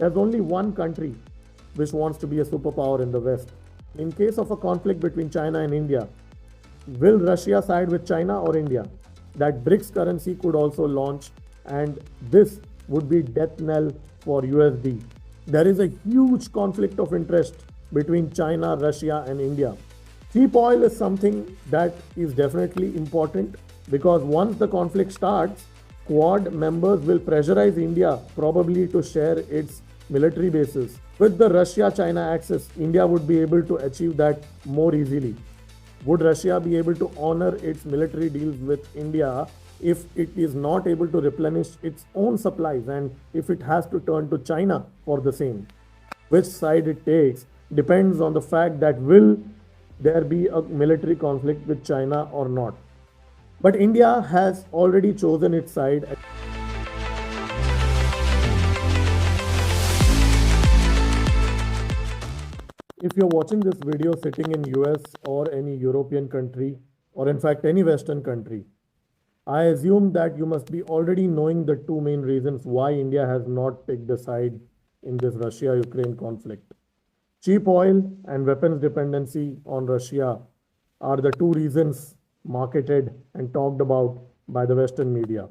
There's only one country which wants to be a superpower in the West. In case of a conflict between China and India, will Russia side with China or India? That BRICS currency could also launch, and this would be death knell for USD. There is a huge conflict of interest between China, Russia, and India. Cheap oil is something that is definitely important because once the conflict starts, Quad members will pressurize India probably to share its military bases. With the Russia-China axis, India would be able to achieve that more easily. Would Russia be able to honor its military deals with India if it is not able to replenish its own supplies and if it has to turn to China for the same? Which side it takes depends on the fact that will there be a military conflict with China or not. But India has already chosen its side. If you're watching this video sitting in US or any European country, or in fact any Western country, I assume that you must be already knowing the two main reasons why India has not picked a side in this Russia-Ukraine conflict. Cheap oil and weapons dependency on Russia are the two reasons marketed and talked about by the Western media.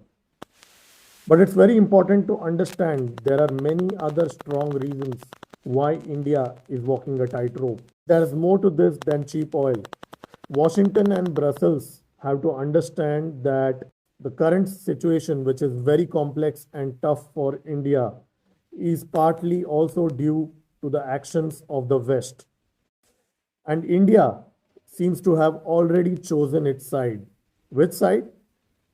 But it's very important to understand there are many other strong reasons why India is walking a tightrope. There's more to this than cheap oil. Washington and Brussels have to understand that the current situation, which is very complex and tough for India, is partly also due to the actions of the West. And India seems to have already chosen its side. Which side?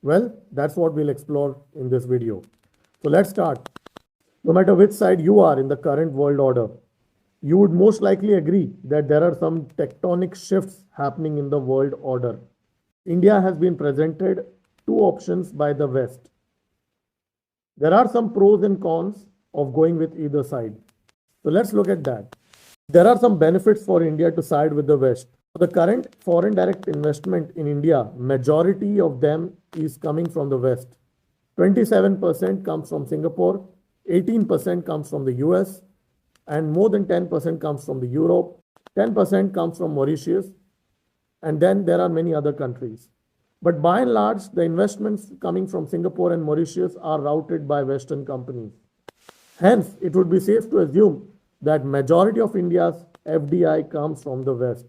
Well, that's what we'll explore in this video. So let's start. No matter which side you are in the current world order, you would most likely agree that there are some tectonic shifts happening in the world order. India has been presented two options by the West. There are some pros and cons of going with either side. So let's look at that. There are some benefits for India to side with the West. The current foreign direct investment in India, majority of them is coming from the West. 27% comes from Singapore, 18% comes from the US, and more than 10% comes from the Europe, 10% comes from Mauritius, and then there are many other countries. But by and large, the investments coming from Singapore and Mauritius are routed by Western companies. Hence, it would be safe to assume that majority of India's FDI comes from the West.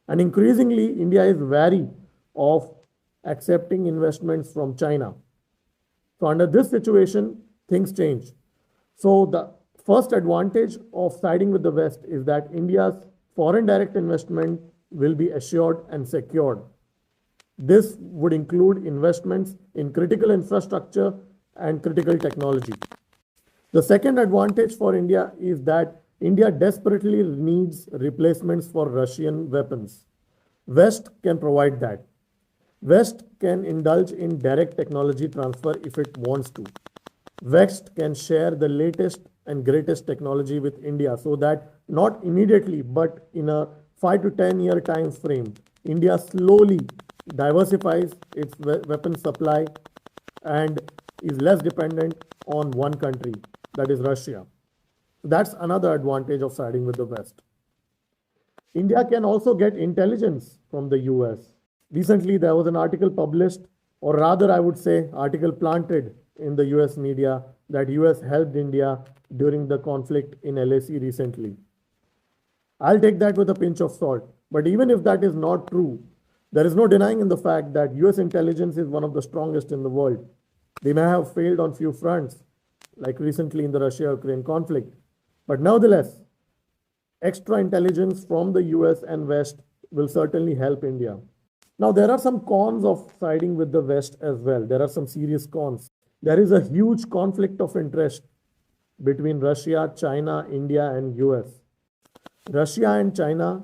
And increasingly, India is wary of accepting investments from China. So under this situation, things change. So the first advantage of siding with the West is that India's foreign direct investment will be assured and secured. This would include investments in critical infrastructure and critical technology. The second advantage for India is that India desperately needs replacements for Russian weapons. West can provide that. West can indulge in direct technology transfer if it wants to. West can share the latest and greatest technology with India so that not immediately but in a 5 to 10 year time frame, India slowly diversifies its weapon supply and is less dependent on one country, that is Russia. That's another advantage of siding with the West. India can also get intelligence from the US. Recently, there was an article published, or rather I would say article planted in the US media that US helped India during the conflict in LAC recently. I'll take that with a pinch of salt. But even if that is not true, there is no denying in the fact that US intelligence is one of the strongest in the world. They may have failed on few fronts, like recently in the Russia-Ukraine conflict. But nevertheless, extra intelligence from the US and West will certainly help India. Now, there are some cons of siding with the West as well. There are some serious cons. There is a huge conflict of interest between Russia, China, India, and US. Russia and China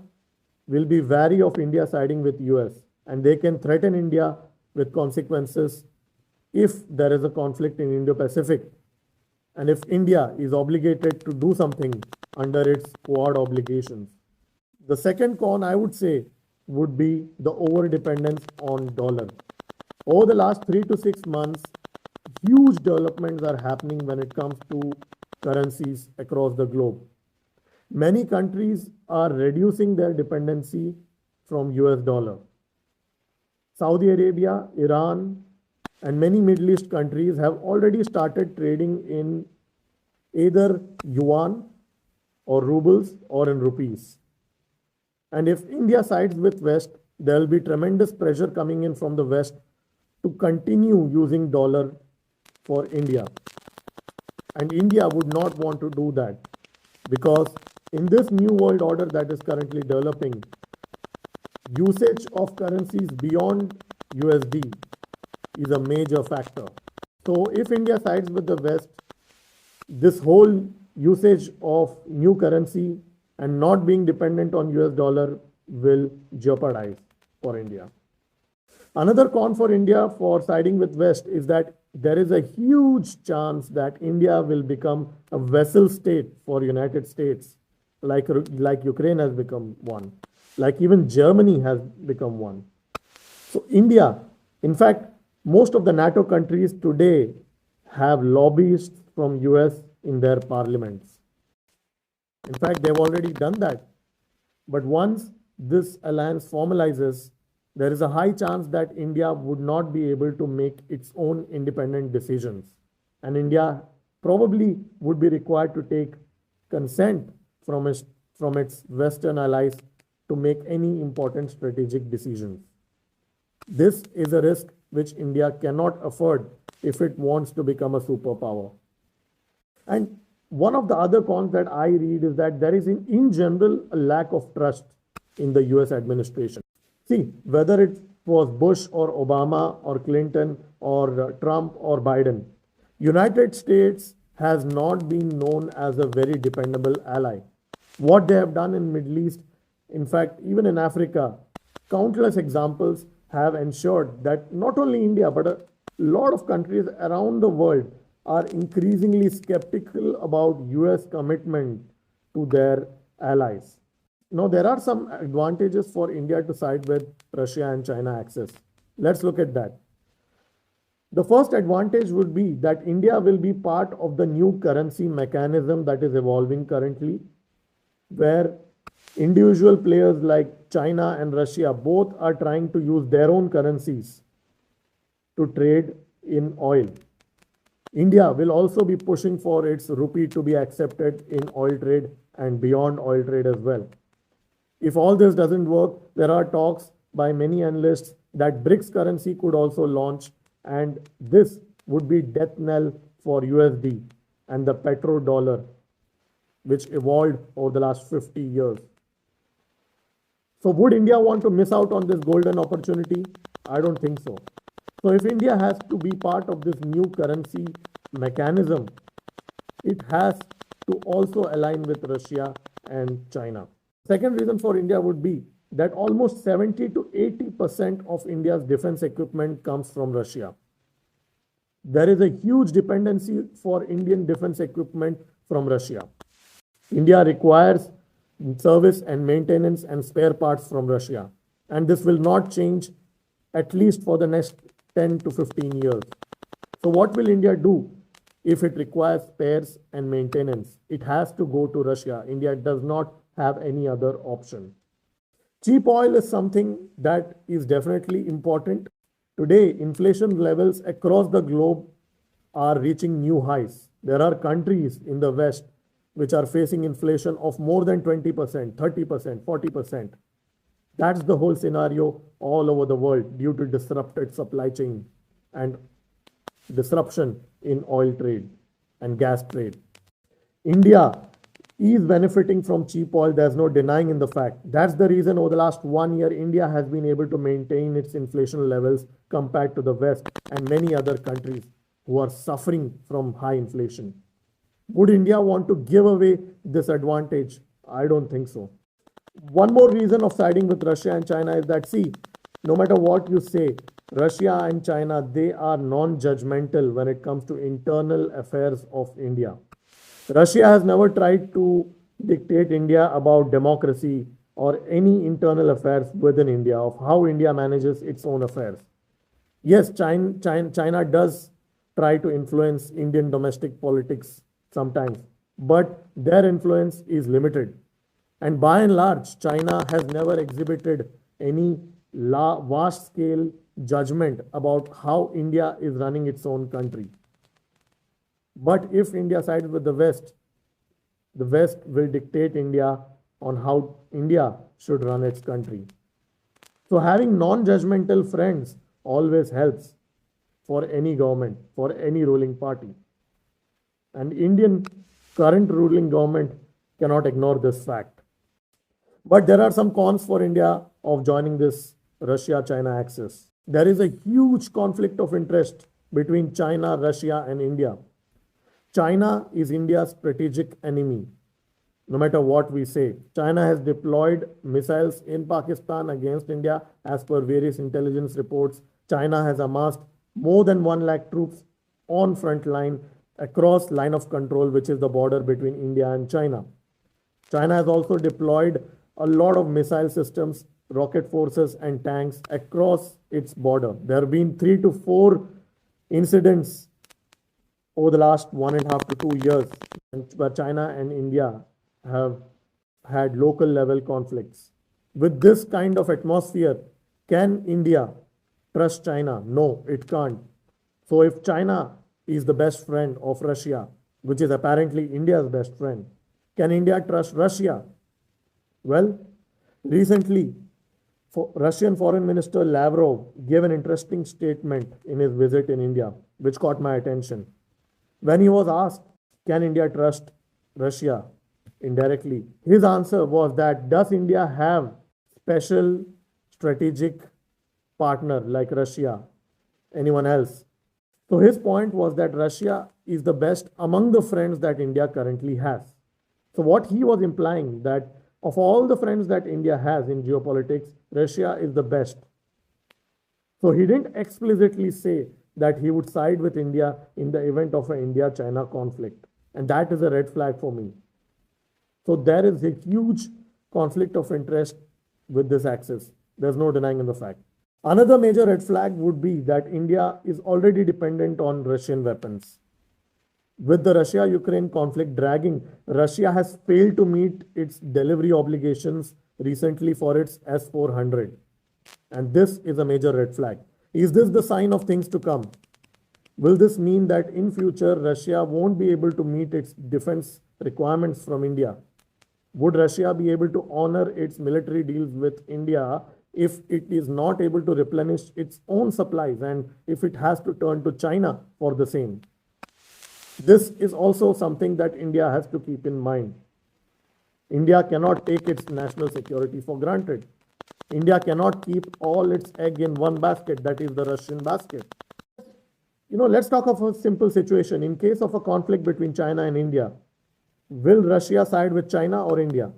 will be wary of India siding with US, and they can threaten India with consequences if there is a conflict in Indo-Pacific and if India is obligated to do something under its Quad obligations. The second con, I would say, would be the over-dependence on dollar. Over the last 3 to 6 months, huge developments are happening when it comes to currencies across the globe. Many countries are reducing their dependency from US dollar. Saudi Arabia, Iran, and many Middle East countries have already started trading in either yuan or rubles or in rupees. And if India sides with West, there will be tremendous pressure coming in from the West to continue using dollar for India. And India would not want to do that because in this new world order that is currently developing, usage of currencies beyond USD is a major factor. So if India sides with the West, this whole usage of new currency and not being dependent on US dollar will jeopardize for India. Another con for India for siding with West is that there is a huge chance that India will become a vassal state for United States, like Ukraine has become one, like even Germany has become one. So India, in fact, most of the NATO countries today have lobbyists from US in their parliaments. In fact, they've already done that. But once this alliance formalizes, there is a high chance that India would not be able to make its own independent decisions. And India probably would be required to take consent from its Western allies to make any important strategic decisions. This is a risk which India cannot afford if it wants to become a superpower. And one of the other cons that I read is that there is in general a lack of trust in the US administration. See, whether it was Bush or Obama or Clinton or Trump or Biden, United States has not been known as a very dependable ally. What they have done in Middle East, in fact, even in Africa, countless examples have ensured that not only India, but a lot of countries around the world are increasingly skeptical about US commitment to their allies. Now, there are some advantages for India to side with Russia and China axis. Let's look at that. The first advantage would be that India will be part of the new currency mechanism that is evolving currently, where individual players like China and Russia both are trying to use their own currencies to trade in oil. India will also be pushing for its rupee to be accepted in oil trade and beyond oil trade as well. If all this doesn't work, there are talks by many analysts that BRICS currency could also launch, and this would be death knell for USD and the petrodollar, which evolved over the last 50 years. So would India want to miss out on this golden opportunity? I don't think so. So if India has to be part of this new currency mechanism, it has to also align with Russia and China. Second reason for India would be that almost 70 to 80% of India's defense equipment comes from Russia. There is a huge dependency for Indian defense equipment from Russia. India requires service and maintenance and spare parts from Russia, and this will not change at least for the next 10 to 15 years. So what will India do if it requires spares and maintenance? It has to go to Russia. India does not have any other option. Cheap oil is something that is definitely important. Today, inflation levels across the globe are reaching new highs. There are countries in the West which are facing inflation of more than 20%, 30%, 40%. That's the whole scenario all over the world due to disrupted supply chain and disruption in oil trade and gas trade. India is benefiting from cheap oil. There's no denying in the fact. That's the reason over the last 1 year, India has been able to maintain its inflation levels compared to the West and many other countries who are suffering from high inflation. Would India want to give away this advantage? I don't think so. One more reason of siding with Russia and China is that, see, no matter what you say, Russia and China, they are non-judgmental when it comes to internal affairs of India. Russia has never tried to dictate India about democracy or any internal affairs within India, of how India manages its own affairs. Yes, China does try to influence Indian domestic politics sometimes, but their influence is limited. And by and large, China has never exhibited any vast scale judgment about how India is running its own country. But if India sides with the West will dictate India on how India should run its country. So having non-judgmental friends always helps for any government, for any ruling party. And Indian current ruling government cannot ignore this fact. But there are some cons for India of joining this Russia-China axis. There is a huge conflict of interest between China, Russia, and India. China is India's strategic enemy. No matter what we say, China has deployed missiles in Pakistan against India. As per various intelligence reports, China has amassed more than 1 lakh troops on front line across line of control, which is the border between India and China. China has also deployed a lot of missile systems, rocket forces, and tanks across its border. There have been 3 to 4 incidents over the last 1.5 to 2 years where China and India have had local level conflicts. With this kind of atmosphere, can India trust China? No, it can't. So if China is the best friend of Russia, which is apparently India's best friend, can India trust Russia? Well, recently, Russian Foreign Minister Lavrov gave an interesting statement in his visit in India, which caught my attention. When he was asked, can India trust Russia indirectly, his answer was that does India have special strategic partner like Russia, anyone else? So his point was that Russia is the best among the friends that India currently has. So what he was implying that of all the friends that India has in geopolitics, Russia is the best. So he didn't explicitly say that he would side with India in the event of an India-China conflict. And that is a red flag for me. So there is a huge conflict of interest with this axis. There's no denying in the fact. Another major red flag would be that India is already dependent on Russian weapons. With the Russia-Ukraine conflict dragging, Russia has failed to meet its delivery obligations recently for its S-400. And this is a major red flag. Is this the sign of things to come? Will this mean that in future Russia won't be able to meet its defense requirements from India? Would Russia be able to honor its military deals with India if it is not able to replenish its own supplies and if it has to turn to China for the same? This is also something that India has to keep in mind. India cannot take its national security for granted. India cannot keep all its egg in one basket, that is the Russian basket. Let's talk of a simple situation. In case of a conflict between China and India, will Russia side with China or India?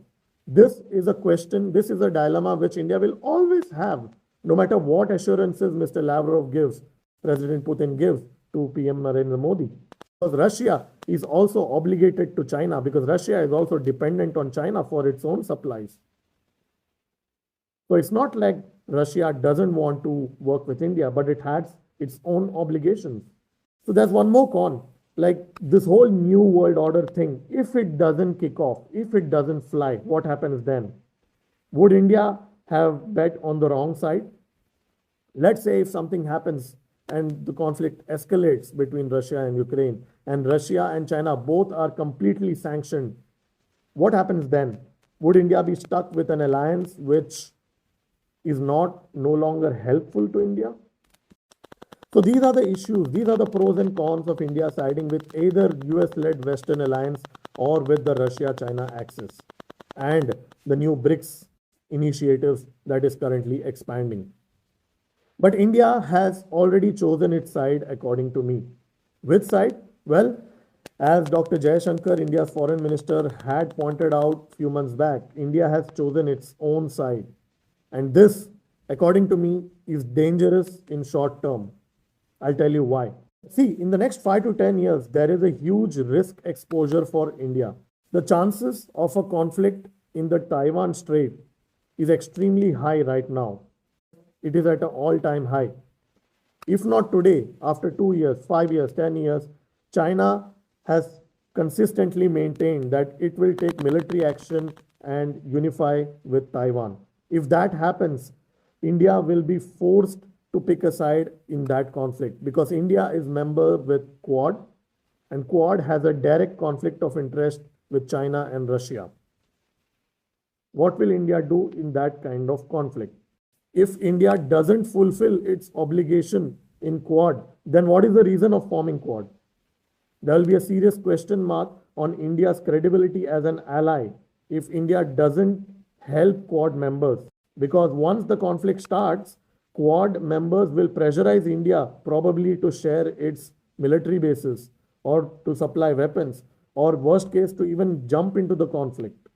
This is a question, this is a dilemma which India will always have, no matter what assurances Mr. Lavrov gives, President Putin gives to PM Narendra Modi. Because Russia is also obligated to China, because Russia is also dependent on China for its own supplies. So it's not like Russia doesn't want to work with India, but it has its own obligations. So there's one more con, like this whole new world order thing. If it doesn't kick off, if it doesn't fly, what happens then? Would India have bet on the wrong side? Let's say if something happens and the conflict escalates between Russia and Ukraine, and Russia and China both are completely sanctioned, what happens then? Would India be stuck with an alliance which is no longer helpful to India? So these are the issues, these are the pros and cons of India siding with either US-led Western alliance or with the Russia-China axis and the new BRICS initiatives that is currently expanding. But India has already chosen its side, according to me. Which side? Well, as Dr. Jaishankar, India's foreign minister, had pointed out a few months back, India has chosen its own side. And this, according to me, is dangerous in short term. I'll tell you why. See, in the next 5 to 10 years, there is a huge risk exposure for India. The chances of a conflict in the Taiwan Strait is extremely high right now. It is at an all-time high. If not today, after 2 years, 5 years, 10 years, China has consistently maintained that it will take military action and unify with Taiwan. If that happens, India will be forced to pick a side in that conflict because India is member with Quad, and Quad has a direct conflict of interest with China and Russia. What will India do in that kind of conflict? If India doesn't fulfill its obligation in Quad, then what is the reason of forming Quad? There will be a serious question mark on India's credibility as an ally if India doesn't help Quad members. Because once the conflict starts, Quad members will pressurize India probably to share its military bases or to supply weapons, or worst case, to even jump into the conflict.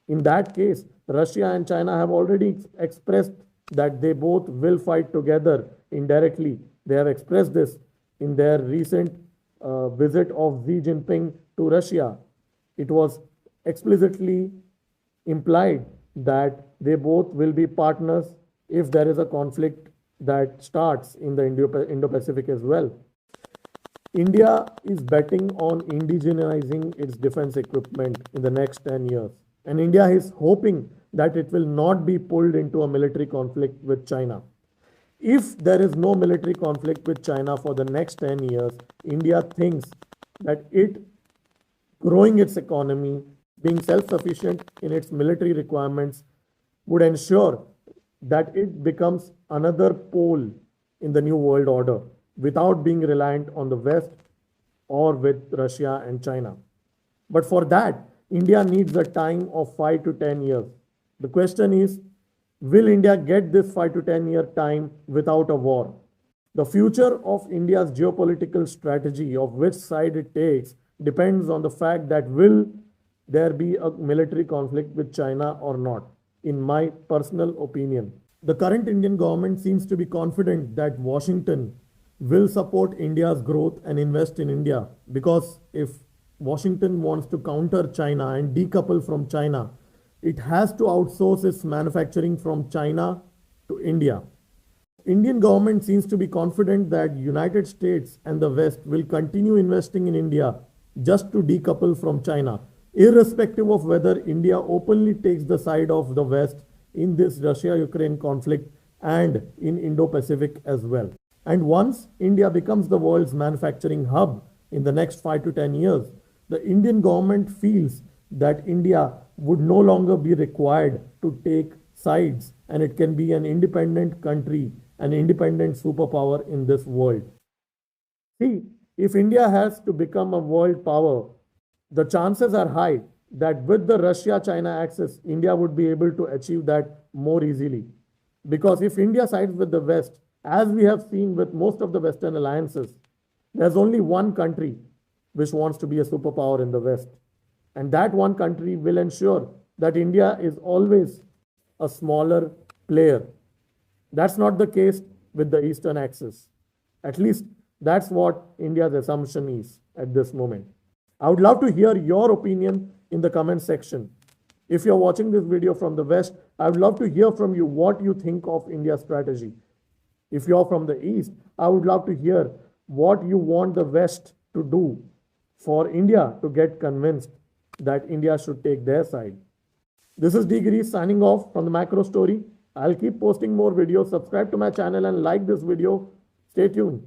In that case, Russia and China have already expressed that they both will fight together indirectly. They have expressed this in their recent visit of Xi Jinping to Russia. It was explicitly implied that they both will be partners if there is a conflict that starts in the Indo-Pacific as well. India is betting on indigenizing its defense equipment in the next 10 years. And India is hoping that it will not be pulled into a military conflict with China. If there is no military conflict with China for the next 10 years, India thinks that it growing its economy, being self-sufficient in its military requirements, would ensure that it becomes another pole in the new world order without being reliant on the West or with Russia and China. But for that, India needs a time of 5 to 10 years. The question is, will India get this 5 to 10 year time without a war? The future of India's geopolitical strategy, of which side it takes, depends on the fact that will there be a military conflict with China or not, in my personal opinion. The current Indian government seems to be confident that Washington will support India's growth and invest in India, because if Washington wants to counter China and decouple from China, it has to outsource its manufacturing from China to India. Indian government seems to be confident that United States and the West will continue investing in India just to decouple from China, irrespective of whether India openly takes the side of the West in this Russia-Ukraine conflict and in Indo-Pacific as well. And once India becomes the world's manufacturing hub in the next 5 to 10 years, the Indian government feels that India would no longer be required to take sides and it can be an independent country, an independent superpower in this world. See, if India has to become a world power, the chances are high that with the Russia-China axis, India would be able to achieve that more easily. Because if India sides with the West, as we have seen with most of the Western alliances, there's only one country which wants to be a superpower in the West. And that one country will ensure that India is always a smaller player. That's not the case with the Eastern axis. At least that's what India's assumption is at this moment. I would love to hear your opinion in the comment section. If you're watching this video from the West, I would love to hear from you what you think of India's strategy. If you're from the East, I would love to hear what you want the West to do for India to get convinced that India should take their side. This is D. signing off from the Macro Story. I'll keep posting more videos. Subscribe to my channel and like this video. Stay tuned.